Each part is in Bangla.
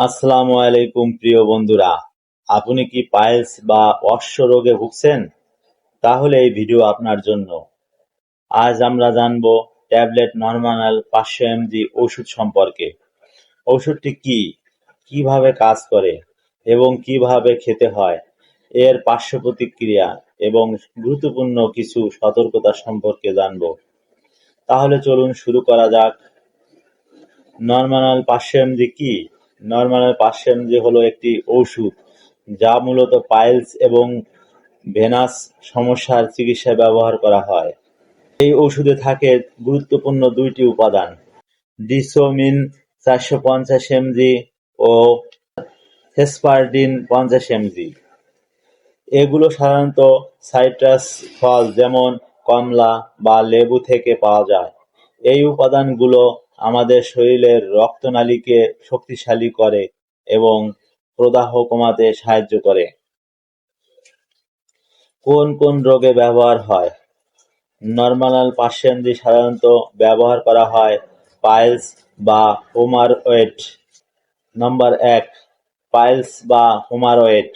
আসসালামু আলাইকুম প্রিয় বন্ধুরা, আপনি কি পাইলস বা অশ্ব রোগে ভুগছেন? তাহলে এই ভিডিও আপনার জন্য। আজ আমরা জানব ট্যাবলেট নরমানাল 500 mg ওষুধ সম্পর্কে। ওষুধটি কি, কিভাবে কাজ করে এবং কিভাবে খেতে হয়, এর পার্শ্ব প্রতিক্রিয়া এবং গুরুত্বপূর্ণ কিছু সতর্কতা সম্পর্কে জানব। তাহলে চলুন শুরু করা যাক। নরমানাল 500 mg কি? নরমানাল 500 mg হলো একটি ঔষধ যা মূলত পাইলস এবং ভেনাস সমস্যার চিকিৎসায় ব্যবহার করা হয়। এই ওষুধে থাকে গুরুত্বপূর্ণ দুইটি উপাদান, ডিসোমিন 450 mg ও হেসপারডিন 50 mg। এগুলো সাধারণত সাইট্রাস ফল যেমন কমলা বা লেবু থেকে পাওয়া যায়। এই উপাদানগুলো আমাদের শরীরের রক্তনালীকে শক্তিশালী করে এবং প্রদাহ কমাতে সাহায্য করে। কোন কোন রোগে ব্যবহার হয়? নরমানাল 500 mg সাধারণত ব্যবহার করা হয় পাইলস বা হেমারয়েড। নম্বর 1, পাইলস বা হেমারয়েড,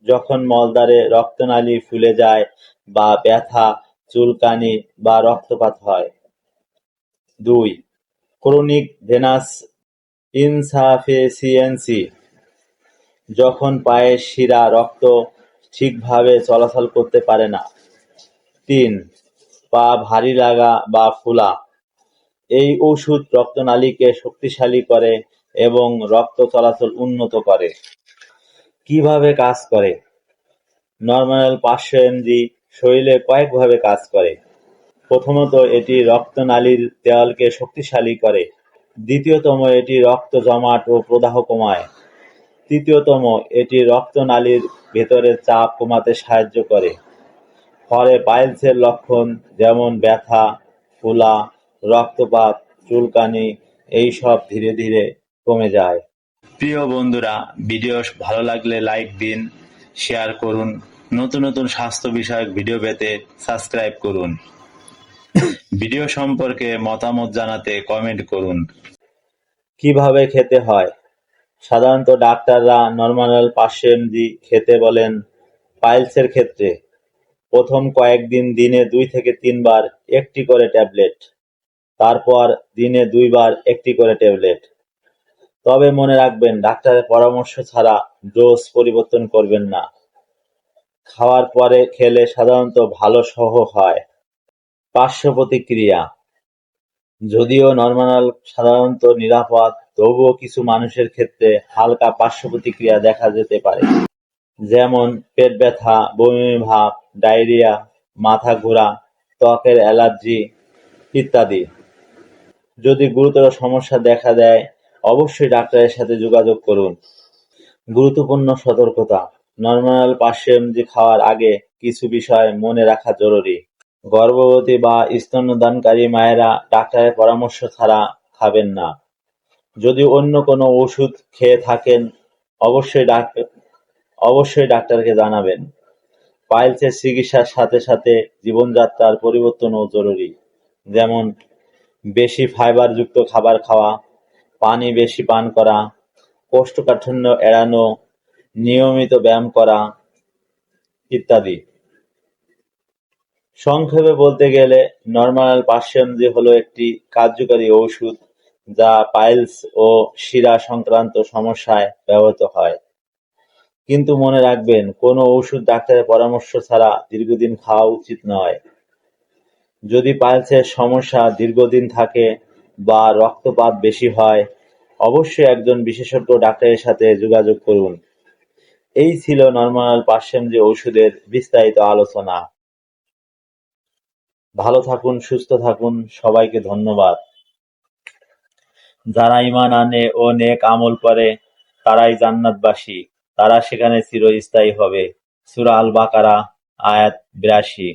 যখন মলদ্বারে রক্তনালী ফুলে যায় বা ব্যথা, চুলকানি বা রক্তপাত হয়। 2, ক্রনিক ভেনাস ইনসাফিসিয়েন্সি, যখন পায়ের শিরা রক্ত ঠিকভাবে চলাচল করতে পারে না। 3, পা ভারী লাগা বা ফোলা। এই ওষুধ রক্তনালীকে শক্তিশালী করে এবং রক্ত চলাচল উন্নত করে। কিভাবে কাজ করে? নরমানাল 500 mg শরীরে কয়েকভাবে কাজ করে। প্রথমত, এটি রক্তনালীর দেয়ালকে শক্তিশালী করে। দ্বিতীয়তম, এটি রক্ত জমাট ও প্রদাহ কমায়। তৃতীয়তম, এটি রক্তনালীর ভেতরের চাপ কমাতে সাহায্য করে। ফলে পাইলসের লক্ষণ যেমন ব্যথা, ফোলা, রক্তপাত, চুলকানি এইসব ধীরে ধীরে কমে যায়। প্রিয় বন্ধুরা, ভিডিও ভালো লাগলে লাইক দিন, শেয়ার করুন। নতুন নতুন স্বাস্থ্য বিষয়ক ভিডিও পেতে সাবস্ক্রাইব করুন। ভিডিও সম্পর্কে মতামত জানাতে কমেন্ট করুন। কিভাবে খেতে হয়? সাধারণত ডাক্তাররা নরমানাল 500 mg খেতে বলেন। পাইলসের ক্ষেত্রে প্রথম কয়েকদিন দিনে 2 থেকে 3 বার একটি করে ট্যাবলেট, তারপর দিনে 2 বার একটি করে ট্যাবলেট। তবে মনে রাখবেন, ডাক্তারের পরামর্শ ছাড়া ডোজ পরিবর্তন করবেন না। খাওয়ার পরে খেলে সাধারণত ভালো সহ হয়। পার্শ্ব প্রতিক্রিয়া: যদিও নরমানাল সাধারণত নিরাপদ, তবুও কিছু মানুষের ক্ষেত্রে হালকা পার্শ্ব প্রতিক্রিয়া দেখা যেতে পারে, যেমন পেট ব্যথা, বমি ভাব, ডায়রিয়া, মাথা ঘোরা, ত্বকের অ্যালার্জি ইত্যাদি। যদি গুরুতর সমস্যা দেখা দেয়, অবশ্যই ডাক্তারের সাথে যোগাযোগ করুন। গুরুত্বপূর্ণ সতর্কতা: নরমানাল 500 mg খাওয়ার আগে কিছু বিষয় মনে রাখা জরুরি। গর্ভবতী বা স্তন্যদানকারী মায়েরা ডাক্তারের পরামর্শ ছাড়া খাবেন না। যদি অন্য কোনো ওষুধ খেয়ে থাকেন, অবশ্যই ডাক্তারকে জানাবেন। পাইলসের চিকিৎসার সাথে সাথে জীবনযাত্রার পরিবর্তনও জরুরি, যেমন বেশি ফাইবারযুক্ত খাবার খাওয়া, পানি বেশি পান করা, কোষ্ঠকাঠিন্য এড়ানো, নিয়মিত ব্যায়াম করা ইত্যাদি। সংক্ষেপে বলতে গেলে, নরমানাল 500 mg হলো একটি কার্যকরী ঔষধ যা পাইলস ও শিরা সংক্রান্ত সমস্যায় ব্যবহৃত হয়। কিন্তু মনে রাখবেন, কোনো ওষুধ ডাক্তারের পরামর্শ ছাড়া দীর্ঘদিন খাওয়া উচিত নয়। যদি পাইলসের সমস্যা দীর্ঘদিন থাকে বা রক্তপাত বেশি হয়, অবশ্যই একজন বিশেষজ্ঞ ডাক্তারের সাথে যোগাযোগ করুন। এই ছিল নরমানাল 500 mg ওষুধের বিস্তারিত আলোচনা। ভালো থাকুন, সুস্থ থাকুন, সবাইকে ধন্যবাদ। যারা ঈমান আনে ও নেক আমল করে তারাই জান্নাতবাসী, তারা সেখানে চিরস্থায়ী হবে। সূরা আল বাকারা, আয়াত 82।